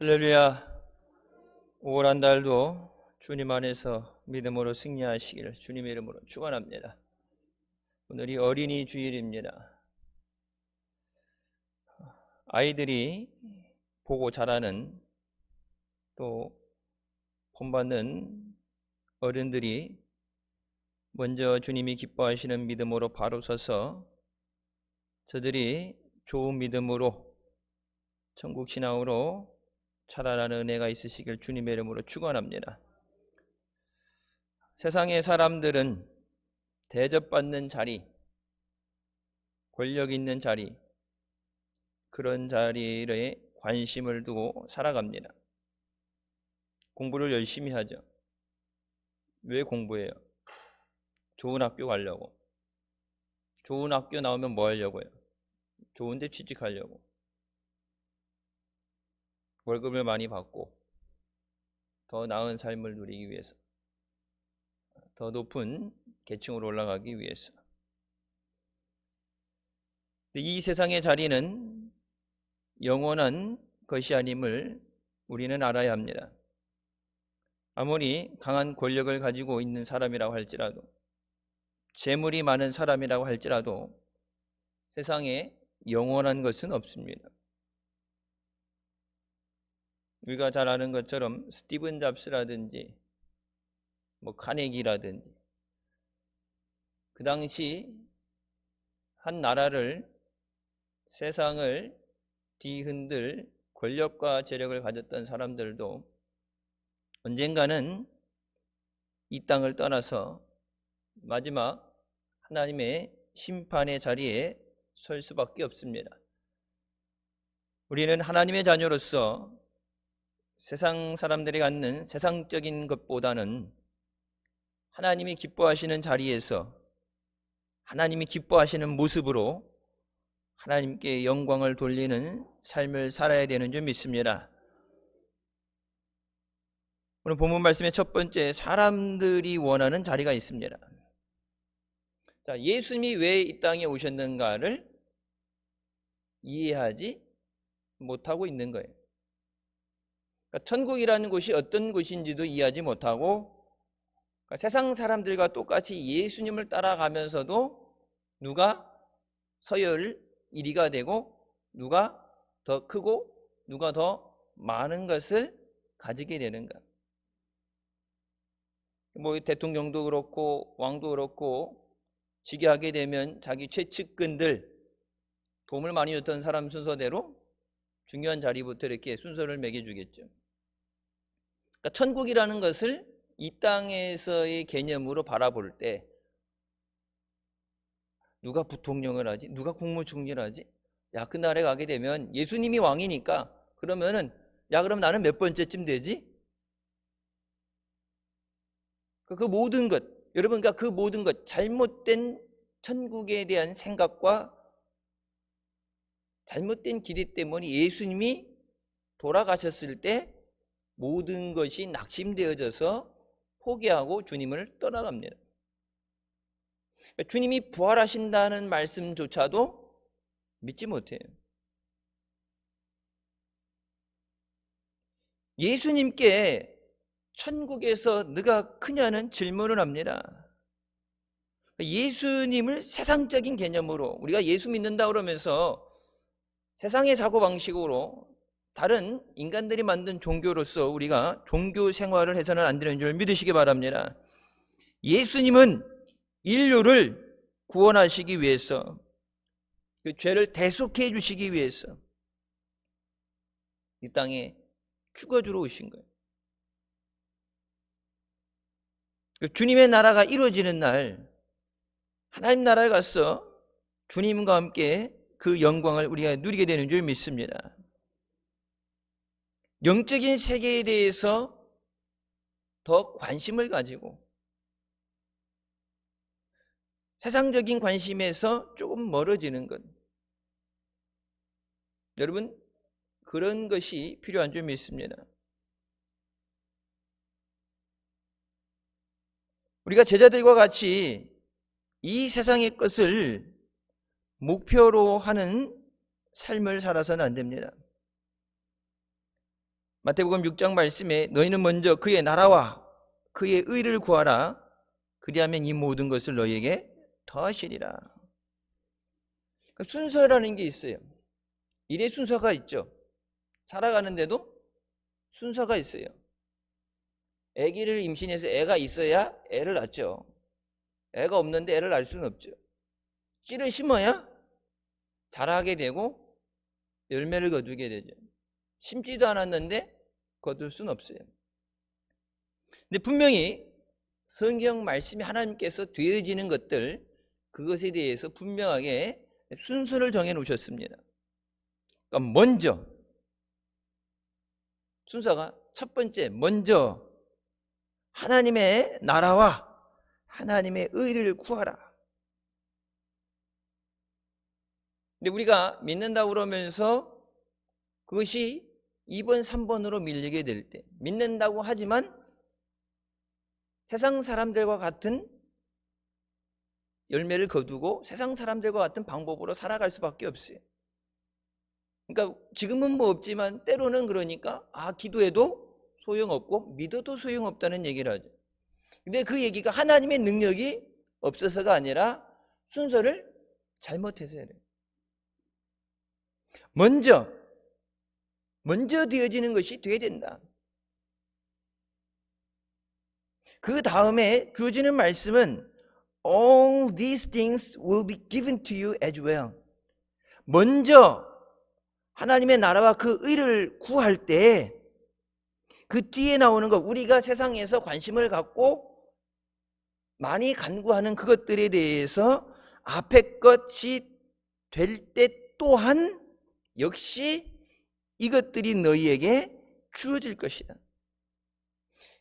할렐루야. 5월 한 달도 주님 안에서 믿음으로 승리하시기를 주님의 이름으로 축원합니다. 오늘이 어린이 주일입니다. 아이들이 보고 자라는, 또 본받는 어른들이 먼저 주님이 기뻐하시는 믿음으로 바로 서서 저들이 좋은 믿음으로 천국 신앙으로 자라나는 은혜가 있으시길 주님의 이름으로 축원합니다. 세상의 사람들은 대접받는 자리, 권력 있는 자리, 그런 자리에 관심을 두고 살아갑니다. 공부를 열심히 하죠. 왜 공부해요? 좋은 학교 가려고. 좋은 학교 나오면 뭐 하려고요? 좋은 데 취직하려고. 월급을 많이 받고 더 나은 삶을 누리기 위해서, 더 높은 계층으로 올라가기 위해서. 이 세상의 자리는 영원한 것이 아님을 우리는 알아야 합니다. 아무리 강한 권력을 가지고 있는 사람이라고 할지라도, 재물이 많은 사람이라고 할지라도 세상에 영원한 것은 없습니다. 우리가 잘 아는 것처럼 스티븐 잡스라든지 카네기라든지, 그 당시 한 나라를, 세상을 뒤흔들 권력과 재력을 가졌던 사람들도 언젠가는 이 땅을 떠나서 마지막 하나님의 심판의 자리에 설 수밖에 없습니다. 우리는 하나님의 자녀로서 세상 사람들이 갖는 세상적인 것보다는 하나님이 기뻐하시는 자리에서 하나님이 기뻐하시는 모습으로 하나님께 영광을 돌리는 삶을 살아야 되는 줄 믿습니다. 오늘 본문 말씀의 첫 번째, 사람들이 원하는 자리가 있습니다. 자, 예수님이 왜 이 땅에 오셨는가를 이해하지 못하고 있는 거예요. 그러니까 천국이라는 곳이 어떤 곳인지도 이해하지 못하고, 그러니까 세상 사람들과 똑같이 예수님을 따라가면서도 누가 서열 1위가 되고 누가 더 크고 누가 더 많은 것을 가지게 되는가. 대통령도 그렇고 왕도 그렇고 즉위하게 되면 자기 최측근들, 도움을 많이 줬던 사람 순서대로 중요한 자리부터 이렇게 순서를 매겨주겠죠. 그러니까 천국이라는 것을 이 땅에서의 개념으로 바라볼 때 누가 부통령을 하지? 누가 국무총리를 하지? 야, 그 나라에 가게 되면 예수님이 왕이니까 그러면은 그럼 나는 몇 번째쯤 되지? 그 모든 것, 여러분, 그 모든 것, 잘못된 천국에 대한 생각과 잘못된 기대 때문에 예수님이 돌아가셨을 때 모든 것이 낙심되어져서 포기하고 주님을 떠나갑니다. 주님이 부활하신다는 말씀조차도 믿지 못해요. 예수님께 천국에서 누가 크냐는 질문을 합니다. 예수님을 세상적인 개념으로, 우리가 예수 믿는다 그러면서 세상의 사고방식으로 다른 인간들이 만든 종교로서 우리가 종교 생활을 해서는 안 되는 줄 믿으시기 바랍니다. 예수님은 인류를 구원하시기 위해서, 그 죄를 대속해 주시기 위해서 이 땅에 죽어주러 오신 거예요. 주님의 나라가 이루어지는 날 하나님 나라에 가서 주님과 함께 그 영광을 우리가 누리게 되는 줄 믿습니다. 영적인 세계에 대해서 더 관심을 가지고 세상적인 관심에서 조금 멀어지는 것, 여러분, 그런 것이 필요한 줄 믿습니다. 우리가 제자들과 같이 이 세상의 것을 목표로 하는 삶을 살아서는 안 됩니다. 마태복음 6장 말씀에 너희는 먼저 그의 나라와 그의 의를 구하라. 그리하면 이 모든 것을 너희에게 더하시리라. 그러니까 순서라는 게 있어요. 일의 순서가 있죠. 살아가는데도 순서가 있어요. 아기를 임신해서 애가 있어야 애를 낳죠. 애가 없는데 애를 낳을 수는 없죠. 씨를 심어야 자라게 되고 열매를 거두게 되죠. 심지도 않았는데 거둘 수는 없어요. 근데 분명히 성경 말씀이 하나님께서 되어지는 것들, 그것에 대해서 분명하게 순서를 정해 놓으셨습니다. 그러니까 먼저, 순서가 첫 번째, 먼저 하나님의 나라와 하나님의 의를 구하라. 근데 우리가 믿는다고 그러면서 그것이 2번, 3번으로 밀리게 될 때, 믿는다고 하지만 세상 사람들과 같은 열매를 거두고 세상 사람들과 같은 방법으로 살아갈 수밖에 없어요. 그러니까 지금은 뭐 없지만 때로는 그러니까 기도해도 소용없고 믿어도 소용없다는 얘기를 하죠. 근데 그 얘기가 하나님의 능력이 없어서가 아니라 순서를 잘못해서 그래요. 먼저 되어지는 것이 돼야 된다. 그 다음에 주어지는 말씀은 All these things will be given to you as well. 먼저 하나님의 나라와 그 의를 구할 때 그 뒤에 나오는 것, 우리가 세상에서 관심을 갖고 많이 간구하는 그것들에 대해서 앞에 것이 될 때 또한 역시 이것들이 너희에게 주어질 것이다.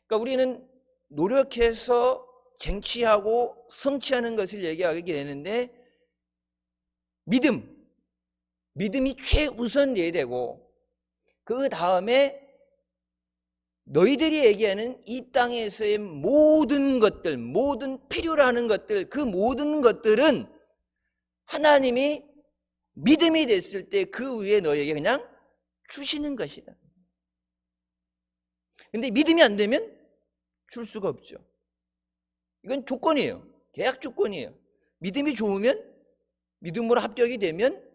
그러니까 우리는 노력해서 쟁취하고 성취하는 것을 얘기하게 되는데 믿음이 최우선돼야 되고 그 다음에 너희들이 얘기하는 이 땅에서의 모든 것들, 모든 필요로 하는 것들, 그 모든 것들은 하나님이 믿음이 됐을 때 그 위에 너희에게 그냥 주시는 것이다. 근데 믿음이 안 되면 줄 수가 없죠. 이건 조건이에요. 계약 조건이에요. 믿음이 좋으면, 믿음으로 합격이 되면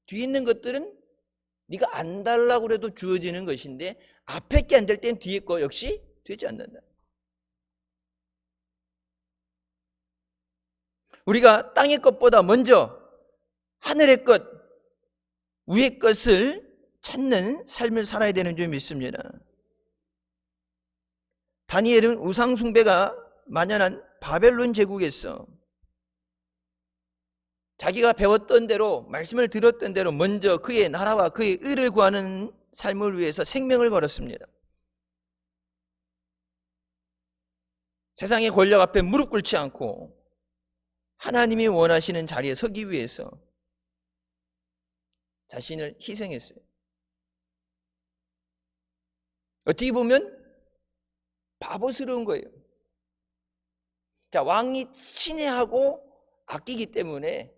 뒤에 있는 것들은 네가 안 달라고 해도 주어지는 것인데 앞에 게 안 될 땐 뒤에 거 역시 되지 않는다. 우리가 땅의 것보다 먼저 하늘의 것, 위의 것을 찾는 삶을 살아야 되는 줄 믿습니다. 다니엘은 우상 숭배가 만연한 바벨론 제국에서 자기가 배웠던 대로, 말씀을 들었던 대로 먼저 그의 나라와 그의 의를 구하는 삶을 위해서 생명을 걸었습니다. 세상의 권력 앞에 무릎 꿇지 않고 하나님이 원하시는 자리에 서기 위해서 자신을 희생했어요. 어떻게 보면 바보스러운 거예요. 자, 왕이 친애하고 아끼기 때문에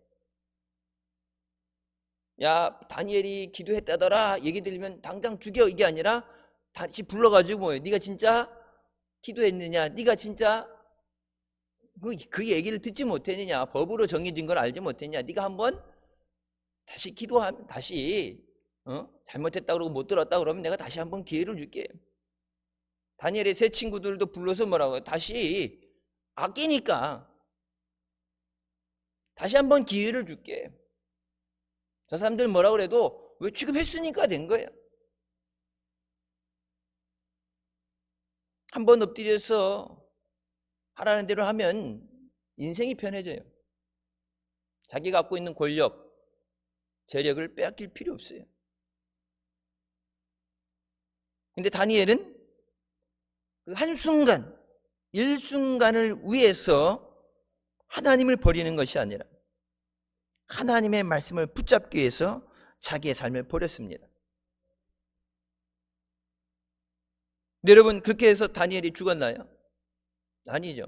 야, 다니엘이 기도했다더라 얘기 들리면 당장 죽여, 이게 아니라 다시 불러가지고 뭐예요? 네가 진짜 기도했느냐? 네가 진짜 그 얘기를 듣지 못했느냐? 법으로 정해진 걸 알지 못했냐? 네가 한번 다시 기도하면 다시 잘못했다 그러고 못 들었다 그러면 내가 다시 한번 기회를 줄게. 다니엘의 세 친구들도 불러서 뭐라고 해요? 다시 아끼니까 다시 한번 기회를 줄게. 저 사람들 뭐라고 그래도 왜 취급했으니까 된 거예요. 한번 엎드려서 하라는 대로 하면 인생이 편해져요. 자기가 갖고 있는 권력, 재력을 빼앗길 필요 없어요. 근데 다니엘은 그 한순간, 일순간을 위해서 하나님을 버리는 것이 아니라 하나님의 말씀을 붙잡기 위해서 자기의 삶을 버렸습니다. 여러분, 그렇게 해서 다니엘이 죽었나요? 아니죠.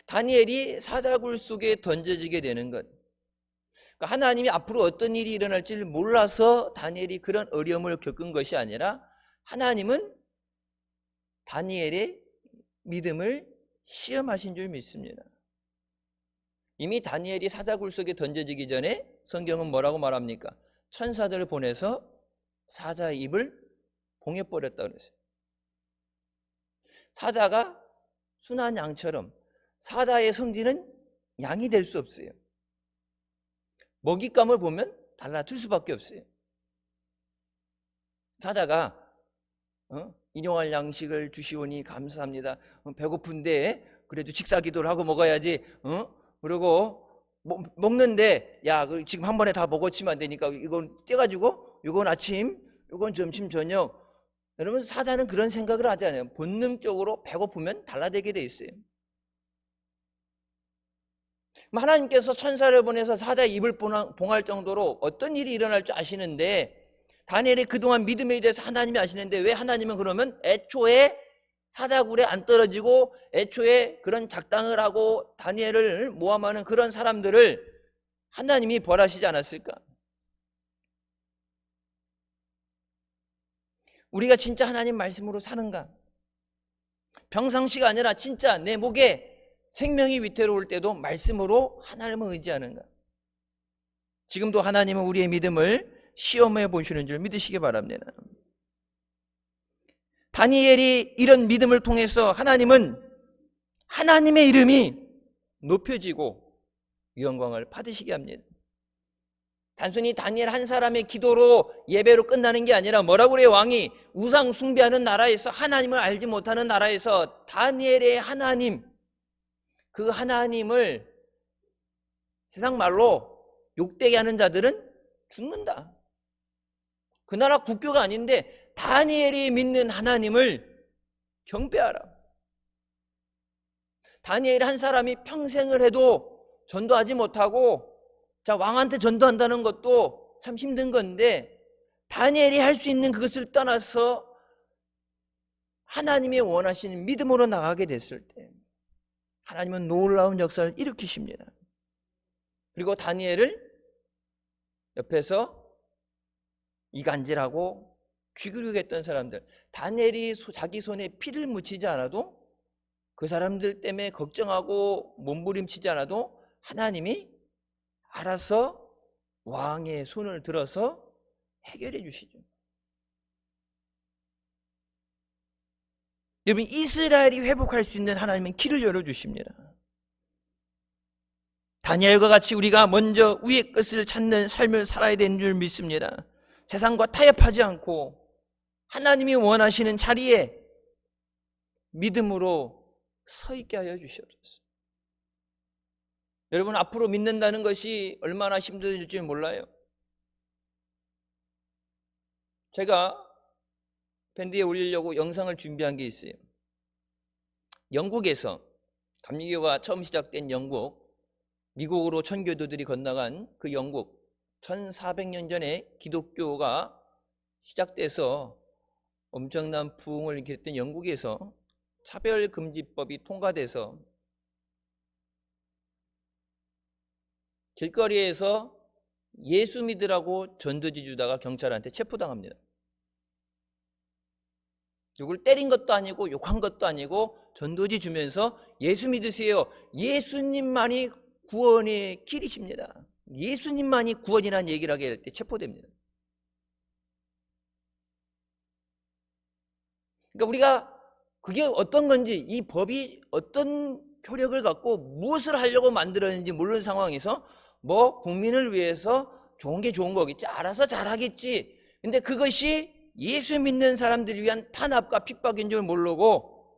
다니엘이 사자굴 속에 던져지게 되는 것, 그러니까 하나님이 앞으로 어떤 일이 일어날지를 몰라서 다니엘이 그런 어려움을 겪은 것이 아니라 하나님은 다니엘의 믿음을 시험하신 줄 믿습니다. 이미 다니엘이 사자굴 속에 던져지기 전에 성경은 뭐라고 말합니까? 천사들을 보내서 사자의 입을 봉해버렸다고 그랬어요. 사자가 순한 양처럼, 사자의 성질은 양이 될 수 없어요. 먹잇감을 보면 달라들 수밖에 없어요. 사자가 일용할 양식을 주시오니 감사합니다. 배고픈데 그래도 직사기도를 하고 먹어야지. 그리고 먹는데 야 지금 한 번에 다 먹었지만 안 되니까 이건 떼가지고 이건 아침, 이건 점심, 저녁. 여러분, 사자는 그런 생각을 하지 않아요. 본능적으로 배고프면 달라들게 돼 있어요. 하나님께서 천사를 보내서 사자의 입을 봉할 정도로 어떤 일이 일어날 줄 아시는데, 다니엘이 그동안 믿음에 대해서 하나님이 아시는데 왜 하나님은 그러면 애초에 사자굴에 안 떨어지고 애초에 그런 작당을 하고 다니엘을 모함하는 그런 사람들을 하나님이 벌하시지 않았을까? 우리가 진짜 하나님 말씀으로 사는가? 평상시가 아니라 진짜 내 목에 생명이 위태로울 때도 말씀으로 하나님을 의지하는가? 지금도 하나님은 우리의 믿음을 시험해 보시는 줄 믿으시기 바랍니다. 다니엘이 이런 믿음을 통해서 하나님은 하나님의 이름이 높여지고 영광을 받으시게 합니다. 단순히 다니엘 한 사람의 기도로 예배로 끝나는 게 아니라 뭐라고 그래요? 왕이 우상 숭배하는 나라에서, 하나님을 알지 못하는 나라에서 다니엘의 하나님, 그 하나님을 세상 말로 욕되게 하는 자들은 죽는다. 그 나라 국교가 아닌데 다니엘이 믿는 하나님을 경배하라. 다니엘 한 사람이 평생을 해도 전도하지 못하고, 자, 왕한테 전도한다는 것도 참 힘든 건데, 다니엘이 할 수 있는 그것을 떠나서 하나님이 원하시는 믿음으로 나가게 됐을 때 하나님은 놀라운 역사를 일으키십니다. 그리고 다니엘을 옆에서 이간질하고 귀그르겠던 사람들, 다니엘이 자기 손에 피를 묻히지 않아도, 그 사람들 때문에 걱정하고 몸부림치지 않아도 하나님이 알아서 왕의 손을 들어서 해결해 주시죠. 여러분, 이스라엘이 회복할 수 있는 하나님은 길을 열어주십니다. 다니엘과 같이 우리가 먼저 위의 것을 찾는 삶을 살아야 되는 줄 믿습니다. 세상과 타협하지 않고 하나님이 원하시는 자리에 믿음으로 서 있게 하여 주시옵소서. 여러분, 앞으로 믿는다는 것이 얼마나 힘들지 몰라요. 제가 밴드에 올리려고 영상을 준비한 게 있어요. 영국에서, 감리교가 처음 시작된 영국, 미국으로 천교도들이 건너간 그 영국, 1400년 전에 기독교가 시작돼서 엄청난 부흥을 일으켰던 영국에서 차별금지법이 통과돼서 길거리에서 예수 믿으라고 전도지 주다가 경찰한테 체포당합니다. 누굴 때린 것도 아니고 욕한 것도 아니고 전도지 주면서 예수 믿으세요. 예수님만이 구원의 길이십니다. 예수님만이 구원이라는 얘기를 하게 될 때 체포됩니다. 그러니까 우리가 그게 어떤 건지, 이 법이 어떤 효력을 갖고 무엇을 하려고 만들었는지 모르는 상황에서 뭐 국민을 위해서 좋은 게 좋은 거겠지, 알아서 잘하겠지. 근데 그것이 예수 믿는 사람들을 위한 탄압과 핍박인 줄 모르고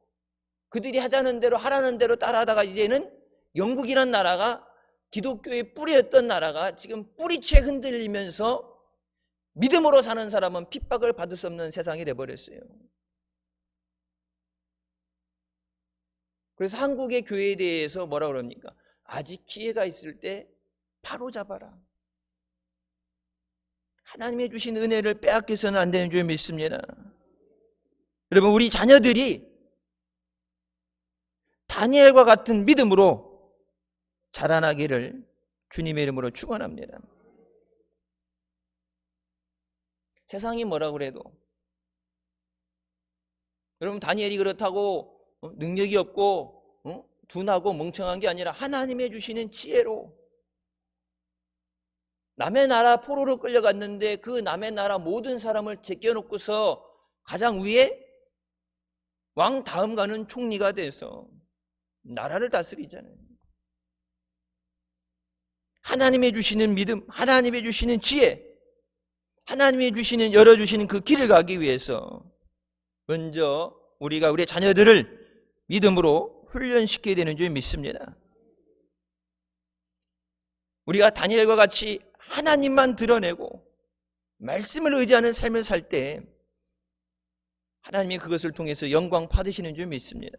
그들이 하자는 대로 하라는 대로 따라하다가 이제는 영국이란 나라가, 기독교의 뿌리였던 나라가 지금 뿌리채 흔들리면서 믿음으로 사는 사람은 핍박을 받을 수 없는 세상이 돼버렸어요. 그래서 한국의 교회에 대해서 뭐라고 그럽니까? 아직 기회가 있을 때 바로 잡아라. 하나님이 주신 은혜를 빼앗겨서는 안 되는 줄 믿습니다. 여러분, 우리 자녀들이 다니엘과 같은 믿음으로 자라나기를 주님의 이름으로 축원합니다. 세상이 뭐라 그래도 여러분 다니엘이 그렇다고 능력이 없고 둔하고 멍청한 게 아니라 하나님의 주시는 지혜로 남의 나라 포로로 끌려갔는데 그 남의 나라 모든 사람을 제껴놓고서 가장 위에 왕 다음 가는 총리가 돼서 나라를 다스리잖아요. 하나님의 주시는 믿음, 하나님의 주시는 지혜, 하나님이 주시는 열어주시는 그 길을 가기 위해서 먼저 우리가 우리의 자녀들을 믿음으로 훈련시켜야 되는 줄 믿습니다. 우리가 다니엘과 같이 하나님만 드러내고 말씀을 의지하는 삶을 살 때 하나님이 그것을 통해서 영광 받으시는 줄 믿습니다.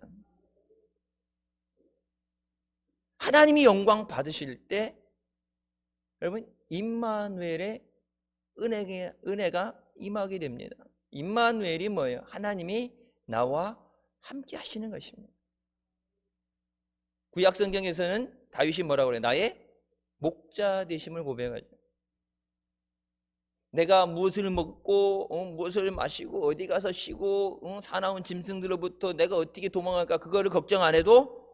하나님이 영광 받으실 때 여러분 임마누엘의 은혜가 임하게 됩니다. 임마누엘이 뭐예요? 하나님이 나와 함께 하시는 것입니다. 구약 성경에서는 다윗이 뭐라고 그래요? 나의 목자 되심을 고백하죠. 내가 무엇을 먹고 무엇을 마시고 어디 가서 쉬고 사나운 짐승들로부터 내가 어떻게 도망갈까 그거를 걱정 안 해도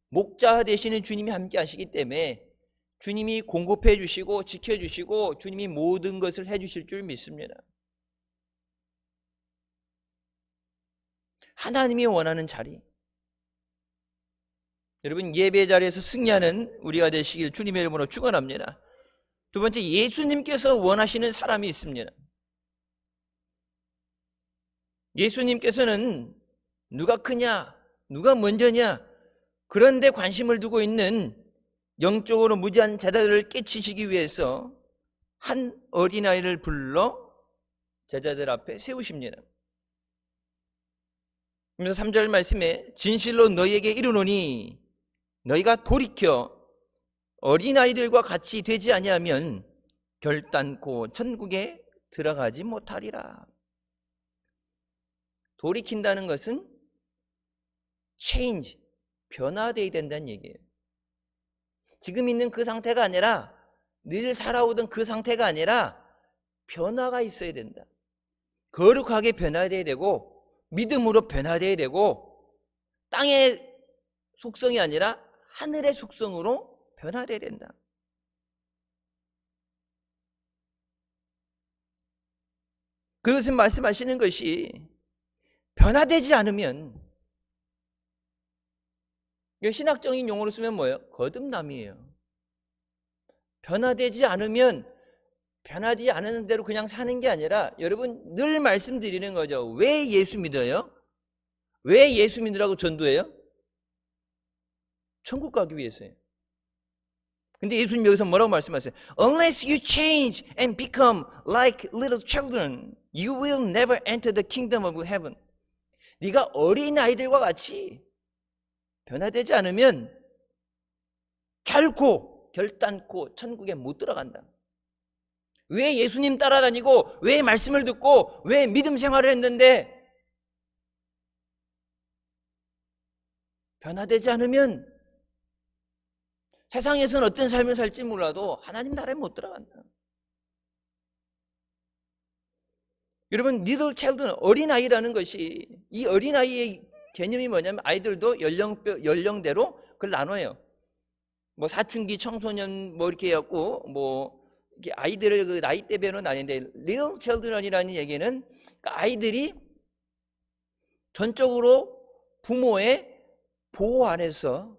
목자 되시는 주님이 함께 하시기 때문에 주님이 공급해 주시고 지켜주시고 주님이 모든 것을 해 주실 줄 믿습니다. 하나님이 원하는 자리, 여러분 예배 자리에서 승리하는 우리가 되시길 주님의 이름으로 축원합니다. 두 번째, 예수님께서 원하시는 사람이 있습니다. 예수님께서는 누가 크냐, 누가 먼저냐 그런 데 관심을 두고 있는 영적으로 무지한 제자들을 깨치시기 위해서 한 어린아이를 불러 제자들 앞에 세우십니다. 그래서 3절 말씀에 진실로 너희에게 이르노니 너희가 돌이켜 어린아이들과 같이 되지 아니하면 결단코 천국에 들어가지 못하리라. 돌이킨다는 것은 change, 변화되어야 된다는 얘기예요. 지금 있는 그 상태가 아니라 늘 살아오던 그 상태가 아니라 변화가 있어야 된다. 거룩하게 변화되어야 되고 믿음으로 변화되어야 되고 땅의 속성이 아니라 하늘의 속성으로 변화되어야 된다. 그것은 말씀하시는 것이 변화되지 않으면, 신학적인 용어로 쓰면 뭐예요? 거듭남이에요. 변화되지 않으면 변하지 않은 대로 그냥 사는 게 아니라, 여러분 늘 말씀드리는 거죠. 왜 예수 믿어요? 왜 예수 믿으라고 전도해요? 천국 가기 위해서예요. 근데 예수님 여기서 뭐라고 말씀하세요? Unless you change and become like little children, you will never enter the kingdom of heaven. 네가 어린아이들과 같이 변화되지 않으면 결단코 천국에 못 들어간다. 왜 예수님 따라다니고 왜 말씀을 듣고 왜 믿음 생활을 했는데 변화되지 않으면 세상에서는 어떤 삶을 살지 몰라도 하나님 나라에 못 들어간다. 여러분 little children, 어린아이라는 것이, 이 어린아이의 개념이 뭐냐면 아이들도 연령대로 그걸 나눠요. 뭐 사춘기, 청소년 뭐 이렇게 해갖고 뭐 이렇게 아이들을 그 나이대별로 나뉘는데, little children이라는 얘기는 그러니까 아이들이 전적으로 부모의 보호 안에서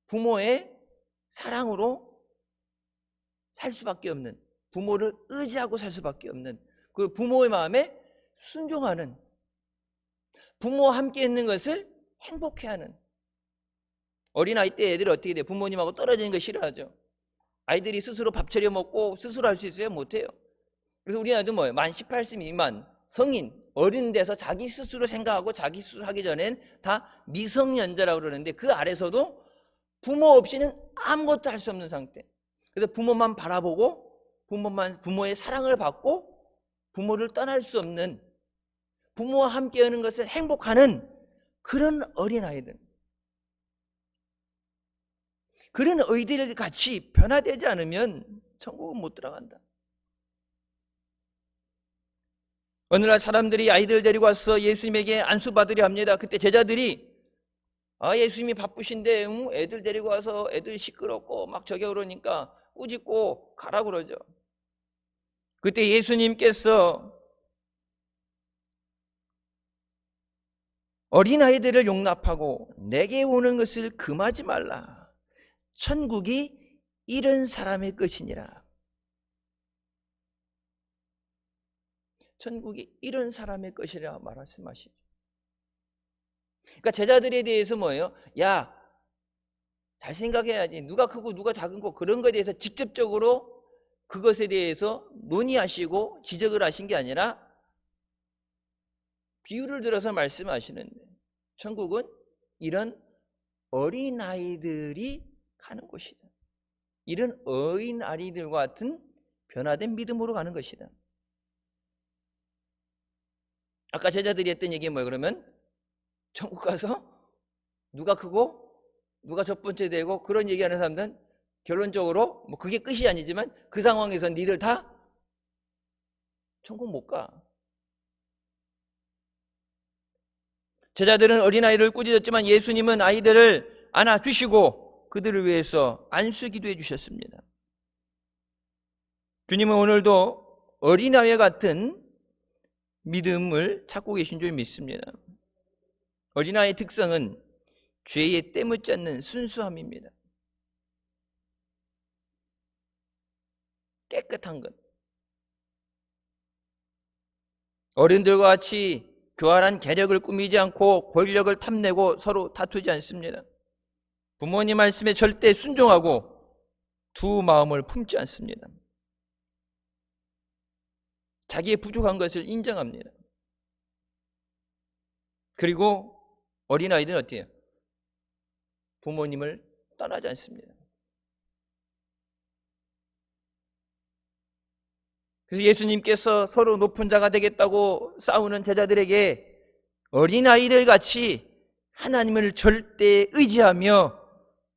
부모의 사랑으로 살 수밖에 없는, 부모를 의지하고 살 수밖에 없는, 그 부모의 마음에 순종하는, 부모와 함께 있는 것을 행복해하는. 어린아이 때 애들이 어떻게 돼요? 부모님하고 떨어지는 거 싫어하죠. 아이들이 스스로 밥 차려 먹고 스스로 할 수 있어요? 못해요. 그래서 우리 아이도 뭐예요? 만 18세 미만 성인, 어른 돼서 자기 스스로 생각하고 자기 스스로 하기 전엔 다 미성년자라고 그러는데, 그 아래서도 부모 없이는 아무것도 할 수 없는 상태. 그래서 부모만 바라보고 부모의 사랑을 받고 부모를 떠날 수 없는, 부모와 함께 하는 것을 행복하는 그런 어린아이들. 그런 어린아이들 같이 변화되지 않으면 천국은 못 들어간다. 어느 날 사람들이 아이들 데리고 와서 예수님에게 안수받으려 합니다. 그때 제자들이 예수님이 바쁘신데 애들 데리고 와서 애들 시끄럽고 막 저기 그러니까 꾸짖고 가라 그러죠. 그때 예수님께서 어린아이들을 용납하고 내게 오는 것을 금하지 말라. 천국이 이런 사람의 것이니라. 천국이 이런 사람의 것이라 말씀하시죠. 그러니까 제자들에 대해서 뭐예요? 야, 잘 생각해야지. 누가 크고 누가 작은 거 그런 것에 대해서 직접적으로 그것에 대해서 논의하시고 지적을 하신 게 아니라 비유를 들어서 말씀하시는데 천국은 이런 어린아이들이 가는 곳이다. 이런 어린아이들과 같은 변화된 믿음으로 가는 것이다. 아까 제자들이 했던 얘기 뭐예요? 그러면 천국 가서 누가 크고 누가 첫 번째 되고 그런 얘기하는 사람들은 결론적으로 뭐 그게 끝이 아니지만 그 상황에서 니들 다 천국 못 가. 제자들은 어린아이를 꾸짖었지만 예수님은 아이들을 안아주시고 그들을 위해서 안수기도해 주셨습니다. 주님은 오늘도 어린아이와 같은 믿음을 찾고 계신 줄 믿습니다. 어린아이의 특성은 죄에 때묻지 않는 순수함입니다. 깨끗한 것. 어른들과 같이 교활한 계력을 꾸미지 않고 권력을 탐내고 서로 다투지 않습니다. 부모님 말씀에 절대 순종하고 두 마음을 품지 않습니다. 자기의 부족한 것을 인정합니다. 그리고 어린아이들은 어때요? 부모님을 떠나지 않습니다. 그래서 예수님께서 서로 높은 자가 되겠다고 싸우는 제자들에게 어린아이들 같이 하나님을 절대 의지하며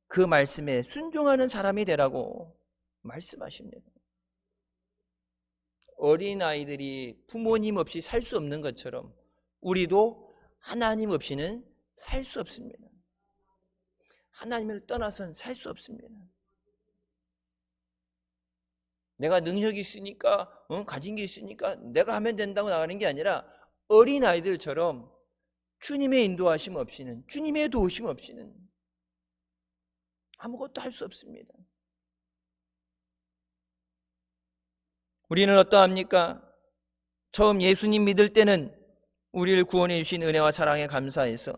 그 말씀에 순종하는 사람이 되라고 말씀하십니다. 어린아이들이 부모님 없이 살 수 없는 것처럼 우리도 하나님 없이는 살 수 없습니다. 하나님을 떠나서는 살 수 없습니다. 내가 능력이 있으니까 가진 게 있으니까 내가 하면 된다고 나가는 게 아니라 어린아이들처럼 주님의 인도하심 없이는, 주님의 도우심 없이는 아무것도 할 수 없습니다. 우리는 어떠합니까? 처음 예수님 믿을 때는 우리를 구원해 주신 은혜와 사랑에 감사해서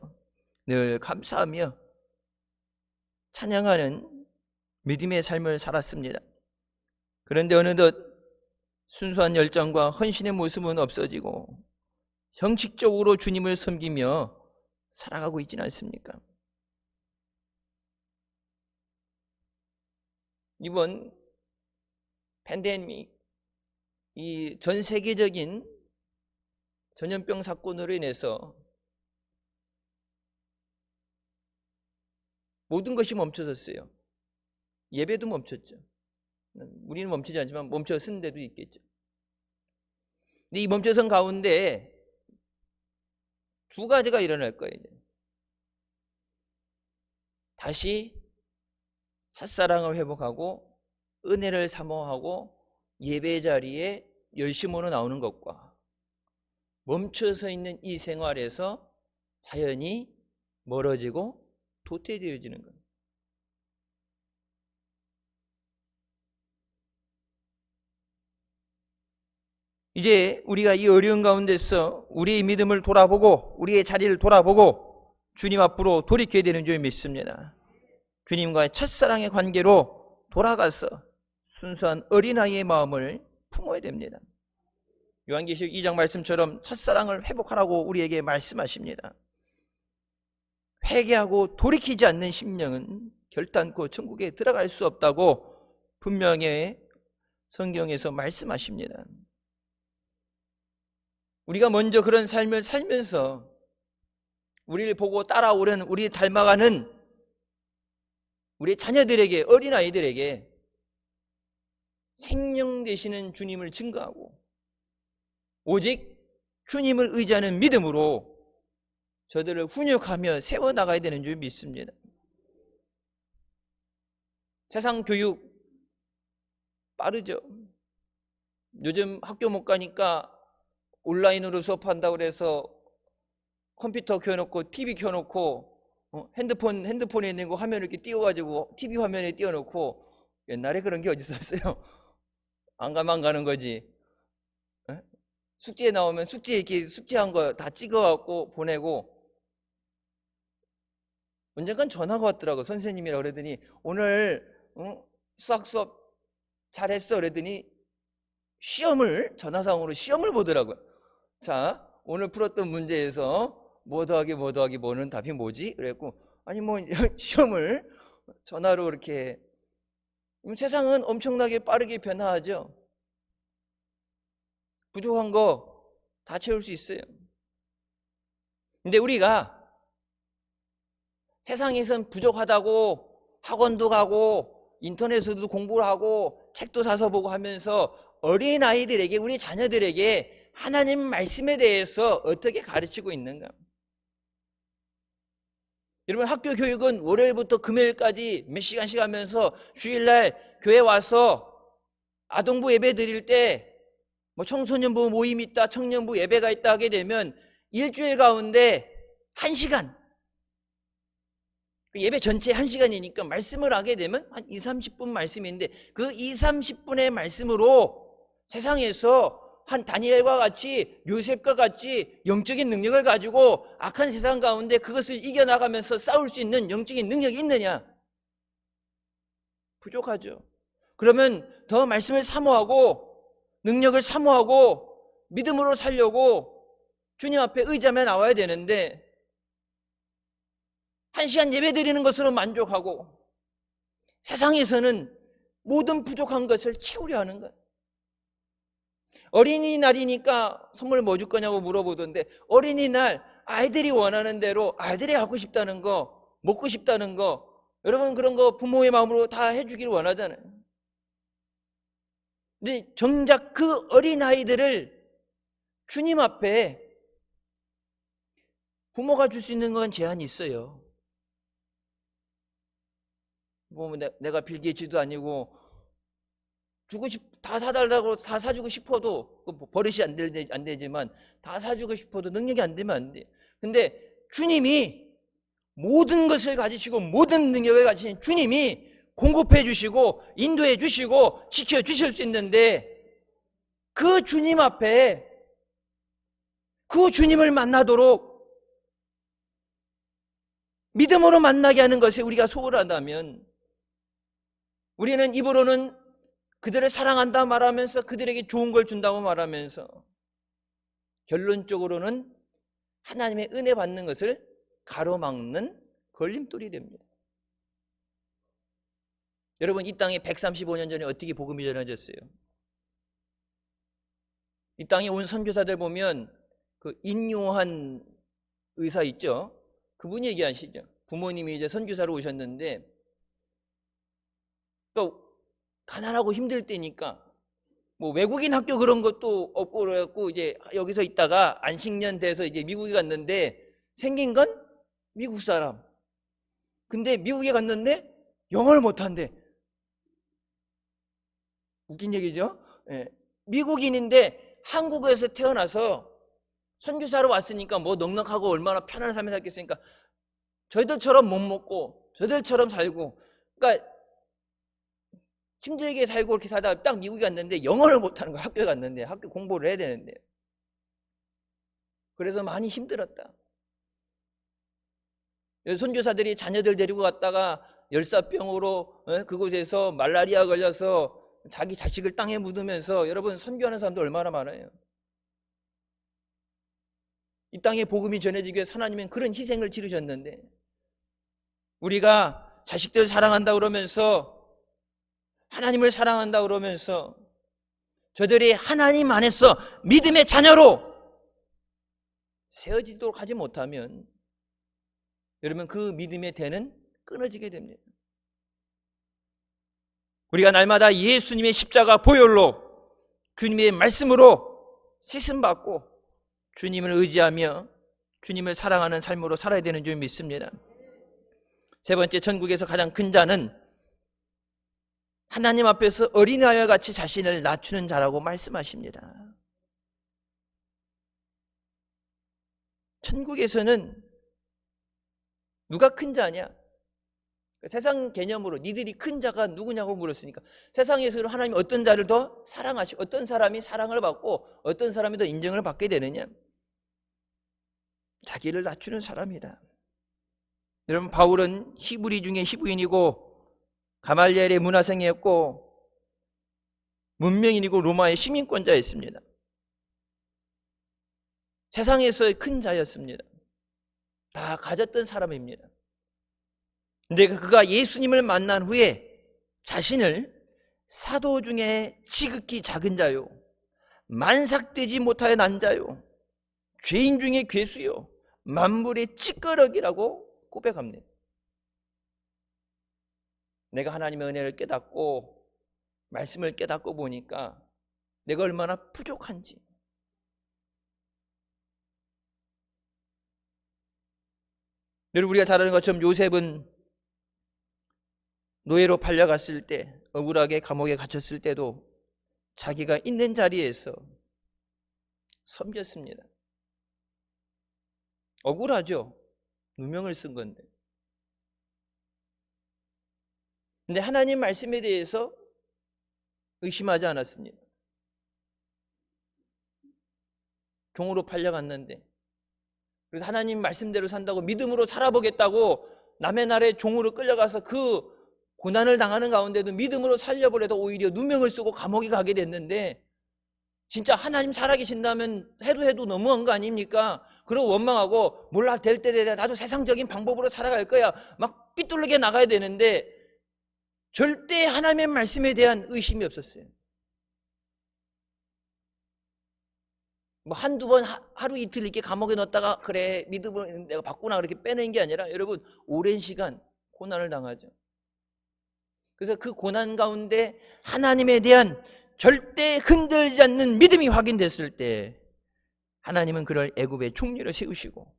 늘 감사하며 찬양하는 믿음의 삶을 살았습니다. 그런데 어느덧 순수한 열정과 헌신의 모습은 없어지고 형식적으로 주님을 섬기며 살아가고 있지는 않습니까? 이번 팬데믹, 이 전 세계적인 전염병 사건으로 인해서 모든 것이 멈춰졌어요. 예배도 멈췄죠. 우리는 멈추지 않지만 멈춰선 데도 있겠죠. 근데 이 멈춰선 가운데 두 가지가 일어날 거예요. 다시 첫사랑을 회복하고 은혜를 사모하고 예배 자리에 열심으로 나오는 것과 멈춰서 있는 이 생활에서 자연히 멀어지고 도태되어지는 것. 이제 우리가 이 어려운 가운데서 우리의 믿음을 돌아보고 우리의 자리를 돌아보고 주님 앞으로 돌이켜야 되는 줄 믿습니다. 주님과의 첫사랑의 관계로 돌아가서 순수한 어린아이의 마음을 품어야 됩니다. 요한계시록 2장 말씀처럼 첫사랑을 회복하라고 우리에게 말씀하십니다. 회개하고 돌이키지 않는 심령은 결단코 천국에 들어갈 수 없다고 분명히 성경에서 말씀하십니다. 우리가 먼저 그런 삶을 살면서 우리를 보고 따라오는, 우리 닮아가는 우리 자녀들에게, 어린아이들에게 생명 되시는 주님을 증거하고 오직 주님을 의지하는 믿음으로 저들을 훈육하며 세워나가야 되는 줄 믿습니다. 세상 교육 빠르죠. 요즘 학교 못 가니까 온라인으로 수업한다고 그래서 컴퓨터 켜놓고 TV 켜놓고 핸드폰에 있는 거 화면을 이렇게 띄워가지고 TV 화면에 띄워놓고, 옛날에 그런 게 어디 있었어요? 안 가면 가는 거지. 숙제 나오면 숙제 이렇게 숙제한 거 다 찍어갖고 보내고, 언젠간 전화가 왔더라고. 선생님이라고 그러더니 오늘 수학 수업 잘했어 그러더니 전화상으로 시험을 보더라고요. 자, 오늘 풀었던 문제에서 뭐 더하기 뭐 더하기 뭐는 답이 뭐지? 그랬고, 아니 뭐 시험을 전화로 이렇게. 세상은 엄청나게 빠르게 변화하죠. 부족한 거 다 채울 수 있어요. 근데 우리가 세상에선 부족하다고 학원도 가고 인터넷에도 공부를 하고 책도 사서 보고 하면서 어린아이들에게, 우리 자녀들에게 하나님 말씀에 대해서 어떻게 가르치고 있는가? 여러분, 학교 교육은 월요일부터 금요일까지 몇 시간씩 하면서 주일날 교회 와서 아동부 예배 드릴 때 뭐 청소년부 모임 있다, 청년부 예배가 있다 하게 되면 일주일 가운데 1시간, 예배 전체 1시간이니까 말씀을 하게 되면 한 20-30분 말씀인데, 그 20-30분의 말씀으로 세상에서 한 다니엘과 같이, 요셉과 같이 영적인 능력을 가지고 악한 세상 가운데 그것을 이겨나가면서 싸울 수 있는 영적인 능력이 있느냐? 부족하죠. 그러면 더 말씀을 사모하고 능력을 사모하고 믿음으로 살려고 주님 앞에 의지하며 나와야 되는데, 1시간 예배 드리는 것으로 만족하고 세상에서는 모든 부족한 것을 채우려 하는 거예요. 어린이날이니까 선물 뭐 줄 거냐고 물어보던데, 어린이날 아이들이 원하는 대로, 아이들이 갖고 싶다는 거, 먹고 싶다는 거, 여러분 그런 거 부모의 마음으로 다 해주기를 원하잖아요. 근데 정작 그 어린아이들을 주님 앞에 부모가 줄 수 있는 건 제한이 있어요. 뭐 내가 빌게이츠도 아니고 다 사달라고 다 사주고 싶어도 버릇이 안 되지만 다 사주고 싶어도 능력이 안 되면 안 돼. 근데 주님이 모든 것을 가지시고 모든 능력을 가지신 주님이 공급해 주시고 인도해 주시고 지켜 주실 수 있는데, 그 주님 앞에 그 주님을 만나도록 믿음으로 만나게 하는 것에 우리가 소홀하다면, 우리는 입으로는 그들을 사랑한다 말하면서 그들에게 좋은 걸 준다고 말하면서 결론적으로는 하나님의 은혜 받는 것을 가로막는 걸림돌이 됩니다. 여러분, 이 땅에 135년 전에 어떻게 복음이 전해졌어요? 이 땅에 온 선교사들 보면 그 인요한 의사 있죠? 그분이 얘기하시죠. 부모님이 이제 선교사로 오셨는데, 또 가난하고 힘들 때니까 뭐 외국인 학교 그런 것도 없고 그래갖고 이제 여기서 있다가 안식년 돼서 이제 미국에 갔는데, 생긴 건 미국 사람. 근데 미국에 갔는데 영어를 못한대. 웃긴 얘기죠? 예. 미국인인데 한국에서 태어나서 선교사로 왔으니까 뭐 넉넉하고 얼마나 편안한 삶을 살겠으니까 저희들처럼 못 먹고 저희들처럼 살고, 그러니까 힘들게 살고 이렇게 살다가 딱 미국에 갔는데 영어를 못하는 거야. 학교에 갔는데 학교 공부를 해야 되는데. 그래서 많이 힘들었다. 선교사들이 자녀들 데리고 갔다가 열사병으로 그곳에서 말라리아 걸려서 자기 자식을 땅에 묻으면서, 여러분 선교하는 사람도 얼마나 많아요. 이 땅에 복음이 전해지기 위해서 하나님은 그런 희생을 치르셨는데, 우리가 자식들 사랑한다 그러면서, 하나님을 사랑한다 그러면서 저들이 하나님 안에서 믿음의 자녀로 세워지도록 하지 못하면, 여러분 그 믿음의 대는 끊어지게 됩니다. 우리가 날마다 예수님의 십자가 보혈로 주님의 말씀으로 씻음받고 주님을 의지하며 주님을 사랑하는 삶으로 살아야 되는 줄 믿습니다. 세 번째, 천국에서 가장 큰 자는 하나님 앞에서 어린아이와 같이 자신을 낮추는 자라고 말씀하십니다. 천국에서는 누가 큰 자냐? 세상 개념으로 니들이 큰 자가 누구냐고 물었으니까 세상에서 하나님이 어떤 자를 더 사랑하시고 어떤 사람이 사랑을 받고 어떤 사람이 더 인정을 받게 되느냐? 자기를 낮추는 사람이다. 여러분, 바울은 히브리 중에 히브인이고 가말리엘의 문화생이었고 문명인이고 로마의 시민권자였습니다. 세상에서의 큰 자였습니다. 다 가졌던 사람입니다. 근데 그가 예수님을 만난 후에 자신을 사도 중에 지극히 작은 자요, 만삭되지 못하여 난 자요, 죄인 중에 괴수요, 만물의 찌꺼러기라고 고백합니다. 내가 하나님의 은혜를 깨닫고 말씀을 깨닫고 보니까 내가 얼마나 부족한지, 여러분, 우리가 잘 아는 것처럼 요셉은 노예로 팔려갔을 때, 억울하게 감옥에 갇혔을 때도 자기가 있는 자리에서 섬겼습니다. 억울하죠? 누명을 쓴 건데. 근데 하나님 말씀에 대해서 의심하지 않았습니다. 종으로 팔려갔는데, 그래서 하나님 말씀대로 산다고 믿음으로 살아보겠다고 남의 나라에 종으로 끌려가서 그 고난을 당하는 가운데도 믿음으로 살려보려다 오히려 누명을 쓰고 감옥에 가게 됐는데, 진짜 하나님 살아계신다면 해도 너무한 거 아닙니까? 그러고 원망하고 몰라, 될 때 되라, 나도 세상적인 방법으로 살아갈 거야, 막 삐뚤게 나가야 되는데 절대 하나님의 말씀에 대한 의심이 없었어요. 뭐 한두 번 하루 이틀 이렇게 감옥에 넣었다가 그래 믿음을 내가 바꾸나 그렇게 빼낸 게 아니라, 여러분, 오랜 시간 고난을 당하죠. 그래서 그 고난 가운데 하나님에 대한 절대 흔들리지 않는 믿음이 확인됐을 때 하나님은 그를 애굽의 총리로 세우시고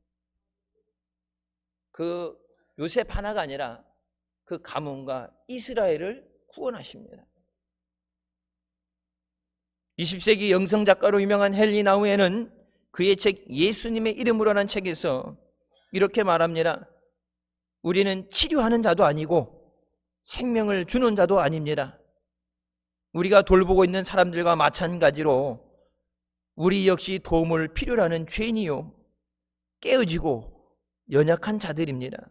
그 요셉 하나가 아니라 그 가문과 이스라엘을 구원하십니다. 20세기 영성작가로 유명한 헨리 나우에는 그의 책 예수님의 이름으로라는 책에서 이렇게 말합니다. 우리는 치료하는 자도 아니고 생명을 주는 자도 아닙니다. 우리가 돌보고 있는 사람들과 마찬가지로 우리 역시 도움을 필요로 하는 죄인이요, 깨어지고 연약한 자들입니다.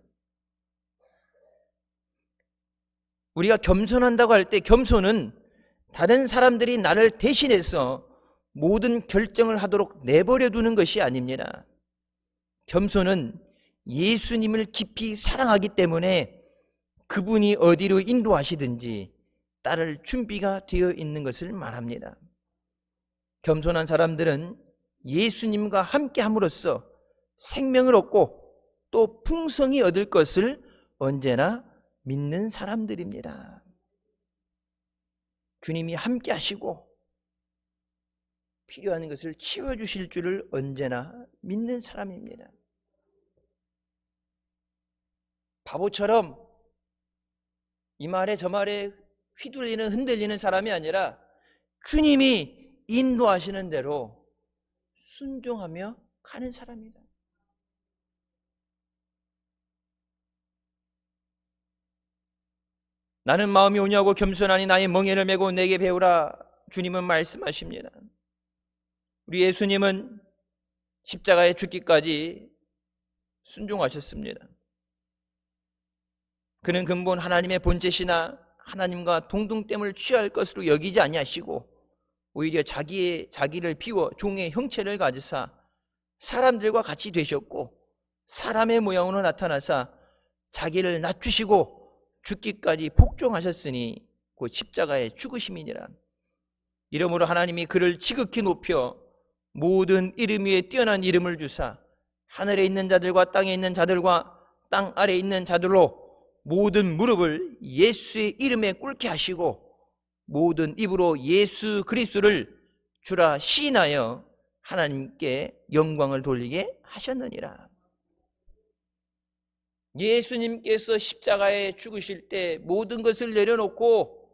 우리가 겸손한다고 할 때 겸손은 다른 사람들이 나를 대신해서 모든 결정을 하도록 내버려 두는 것이 아닙니다. 겸손은 예수님을 깊이 사랑하기 때문에 그분이 어디로 인도하시든지 따를 준비가 되어 있는 것을 말합니다. 겸손한 사람들은 예수님과 함께 함으로써 생명을 얻고 또 풍성히 얻을 것을 언제나 믿는 사람들입니다. 주님이 함께 하시고 필요한 것을 채워주실 줄을 언제나 믿는 사람입니다. 바보처럼 이 말에 저 말에 휘둘리는 흔들리는 사람이 아니라 주님이 인도하시는 대로 순종하며 가는 사람이다. 나는 마음이 온유하고 겸손하니 나의 멍에를 메고 내게 배우라. 주님은 말씀하십니다. 우리 예수님은 십자가에 죽기까지 순종하셨습니다. 그는 근본 하나님의 본체시나 하나님과 동등됨을 취할 것으로 여기지 아니하시고 오히려 자기를 비워 종의 형체를 가지사 사람들과 같이 되셨고 사람의 모양으로 나타나사 자기를 낮추시고 죽기까지 복종하셨으니 곧 십자가의 죽으심이니라. 이러므로 하나님이 그를 지극히 높여 모든 이름 위에 뛰어난 이름을 주사 하늘에 있는 자들과 땅에 있는 자들과 땅 아래에 있는 자들로 모든 무릎을 예수의 이름에 꿇게 하시고 모든 입으로 예수 그리스도를 주라 시인하여 하나님께 영광을 돌리게 하셨느니라. 예수님께서 십자가에 죽으실 때 모든 것을 내려놓고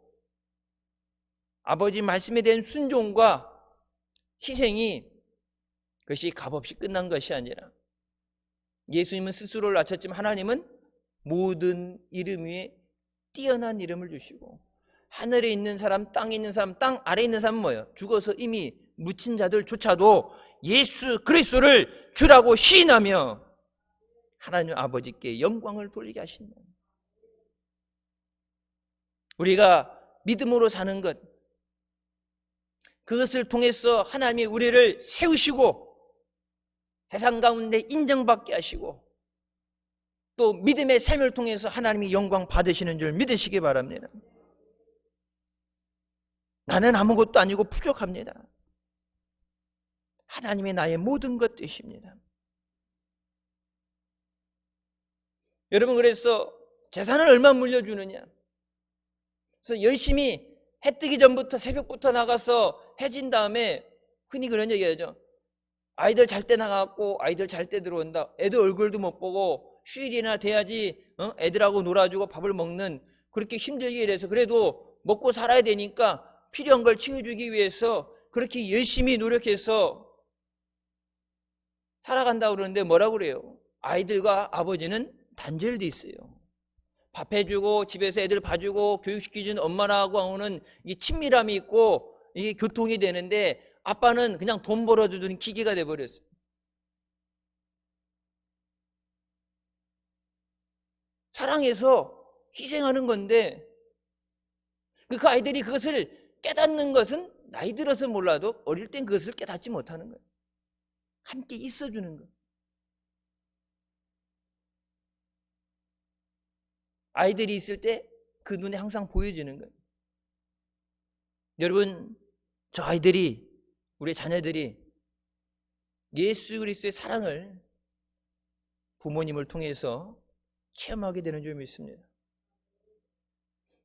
아버지 말씀에 대한 순종과 희생이 그것이 값없이 끝난 것이 아니라 예수님은 스스로를 낮췄지만 하나님은 모든 이름 위에 뛰어난 이름을 주시고 하늘에 있는 사람, 땅에 있는 사람, 땅 아래에 있는 사람은 뭐예요? 죽어서 이미 묻힌 자들조차도 예수 그리스도를 주라고 시인하며 하나님 아버지께 영광을 돌리게 하신다. 우리가 믿음으로 사는 것, 그것을 통해서 하나님이 우리를 세우시고 세상 가운데 인정받게 하시고 또 믿음의 삶을 통해서 하나님이 영광 받으시는 줄 믿으시기 바랍니다. 나는 아무것도 아니고 부족합니다. 하나님이 나의 모든 것 되십니다. 여러분, 그래서 재산을 얼마 물려주느냐? 그래서 열심히 해 뜨기 전부터 새벽부터 나가서 해진 다음에 흔히 그런 얘기하죠. 아이들 잘 때 나가고 아이들 잘 때 들어온다. 애들 얼굴도 못 보고 휴일이나 돼야지 애들하고 놀아주고 밥을 먹는, 그렇게 힘들게 일해서 그래도 먹고 살아야 되니까 필요한 걸 채워주기 위해서 그렇게 열심히 노력해서 살아간다고 그러는데 뭐라고 그래요? 아이들과 아버지는 단절돼 있어요. 밥 해주고 집에서 애들 봐주고 교육시키는 엄마라고 하고는 이 친밀함이 있고 이게 교통이 되는데 아빠는 그냥 돈 벌어주는 기계가 돼버렸어요. 사랑해서 희생하는 건데 그 아이들이 그것을 깨닫는 것은 나이 들어서 몰라도 어릴 땐 그것을 깨닫지 못하는 거예요. 함께 있어주는 거예요. 아이들이 있을 때 그 눈에 항상 보여지는 거예요. 여러분, 저 아이들이, 우리 자녀들이 예수 그리스도의 사랑을 부모님을 통해서 체험하게 되는 줄 믿습니다.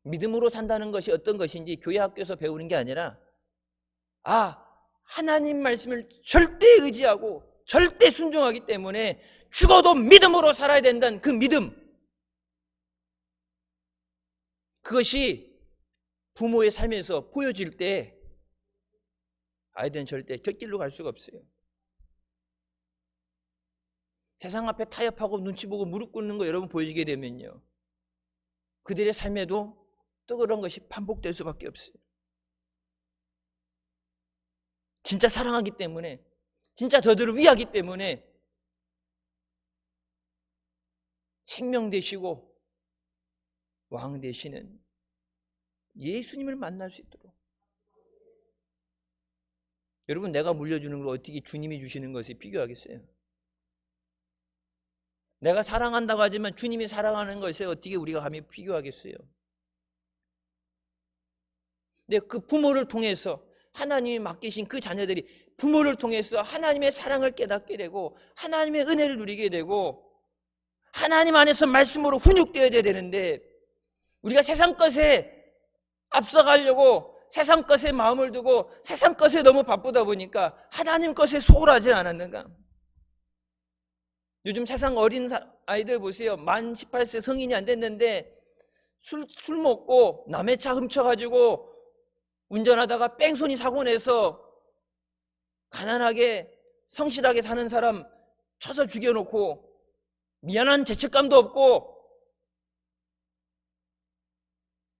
믿음으로 산다는 것이 어떤 것인지 교회 학교에서 배우는 게 아니라 하나님 말씀을 절대 의지하고 절대 순종하기 때문에 죽어도 믿음으로 살아야 된다는 그 믿음, 그것이 부모의 삶에서 보여질 때 아이들은 절대 곁길로 갈 수가 없어요. 세상 앞에 타협하고 눈치 보고 무릎 꿇는 거 여러분 보여지게 되면요, 그들의 삶에도 또 그런 것이 반복될 수밖에 없어요. 진짜 사랑하기 때문에, 진짜 저들을 위하기 때문에 생명 되시고 왕 되시는 예수님을 만날 수 있도록. 여러분, 내가 물려주는 걸 어떻게 주님이 주시는 것에 비교하겠어요? 내가 사랑한다고 하지만 주님이 사랑하는 것에 어떻게 우리가 감히 비교하겠어요? 근데 그 부모를 통해서 하나님이 맡기신 그 자녀들이 부모를 통해서 하나님의 사랑을 깨닫게 되고 하나님의 은혜를 누리게 되고 하나님 안에서 말씀으로 훈육되어야 되는데, 우리가 세상 것에 앞서가려고 세상 것에 마음을 두고 세상 것에 너무 바쁘다 보니까 하나님 것에 소홀하지 않았는가? 요즘 세상 어린 아이들 보세요. 만 18세 성인이 안 됐는데 술 먹고 남의 차 훔쳐가지고 운전하다가 뺑소니 사고 내서 가난하게 성실하게 사는 사람 쳐서 죽여놓고 미안한 죄책감도 없고,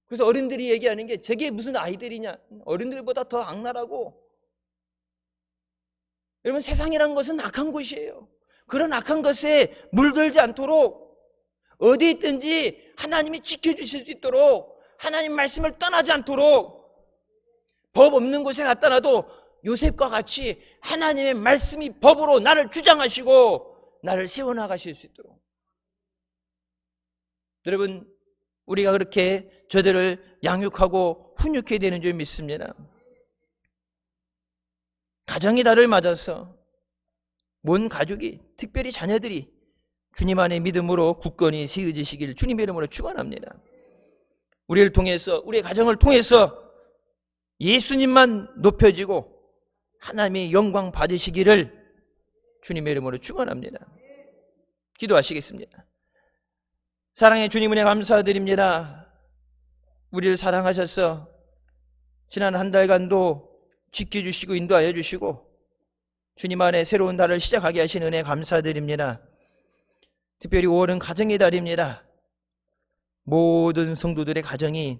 그래서 어른들이 얘기하는 게 저게 무슨 아이들이냐, 어른들보다 더 악랄하고. 여러분, 세상이란 것은 악한 곳이에요. 그런 악한 것에 물들지 않도록 어디 있든지 하나님이 지켜주실 수 있도록, 하나님 말씀을 떠나지 않도록, 법 없는 곳에 갖다 놔도 요셉과 같이 하나님의 말씀이 법으로 나를 주장하시고 나를 세워나가실 수 있도록. 여러분, 우리가 그렇게 저들을 양육하고 훈육해야 되는 줄 믿습니다. 가정이 나를 맞아서 온 가족이, 특별히 자녀들이 주님 안의 믿음으로 굳건히 세워지시길 주님의 이름으로 축원합니다. 우리를 통해서, 우리의 가정을 통해서 예수님만 높여지고 하나님의 영광 받으시기를 주님의 이름으로 축원합니다. 기도하시겠습니다. 사랑의 주님 은혜 감사드립니다. 우리를 사랑하셔서 지난 한 달간도 지켜주시고 인도하여 주시고 주님 안에 새로운 달을 시작하게 하신 은혜 감사드립니다. 특별히 5월은 가정의 달입니다. 모든 성도들의 가정이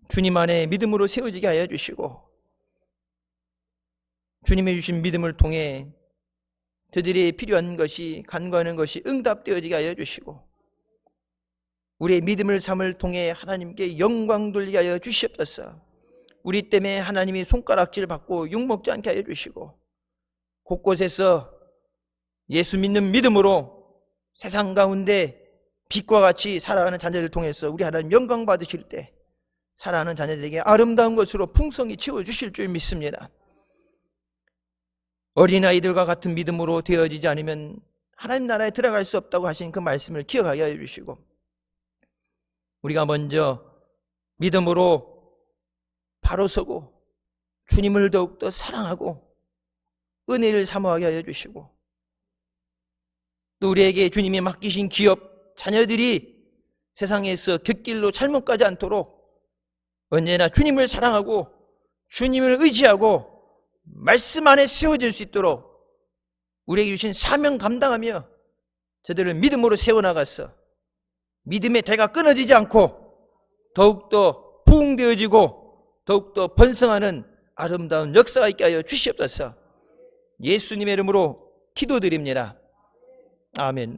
주님 안에 믿음으로 세워지게 하여 주시고 주님의 주신 믿음을 통해 저들이 필요한 것이 간구하는 것이 응답되어지게 하여 주시고 우리의 믿음을 삶을 통해 하나님께 영광 돌리게 하여 주시옵소서. 우리 때문에 하나님이 손가락질 받고 욕먹지 않게 하여 주시고 곳곳에서 예수 믿는 믿음으로 세상 가운데 빛과 같이 살아가는 자녀들을 통해서 우리 하나님 영광 받으실 때 살아가는 자녀들에게 아름다운 것으로 풍성히 채워주실 줄 믿습니다. 어린아이들과 같은 믿음으로 되어지지 않으면 하나님 나라에 들어갈 수 없다고 하신 그 말씀을 기억하게 하여 주시고 우리가 먼저 믿음으로 바로 서고 주님을 더욱더 사랑하고 은혜를 사모하게 하여 주시고 또 우리에게 주님이 맡기신 기업, 자녀들이 세상에서 곁길로 잘못 가지 않도록 언제나 주님을 사랑하고 주님을 의지하고 말씀 안에 세워질 수 있도록 우리에게 주신 사명 감당하며 저들을 믿음으로 세워나가서 믿음의 대가 끊어지지 않고 더욱더 부흥되어지고 더욱더 번성하는 아름다운 역사가 있게 하여 주시옵소서. 예수님의 이름으로 기도드립니다. 아멘.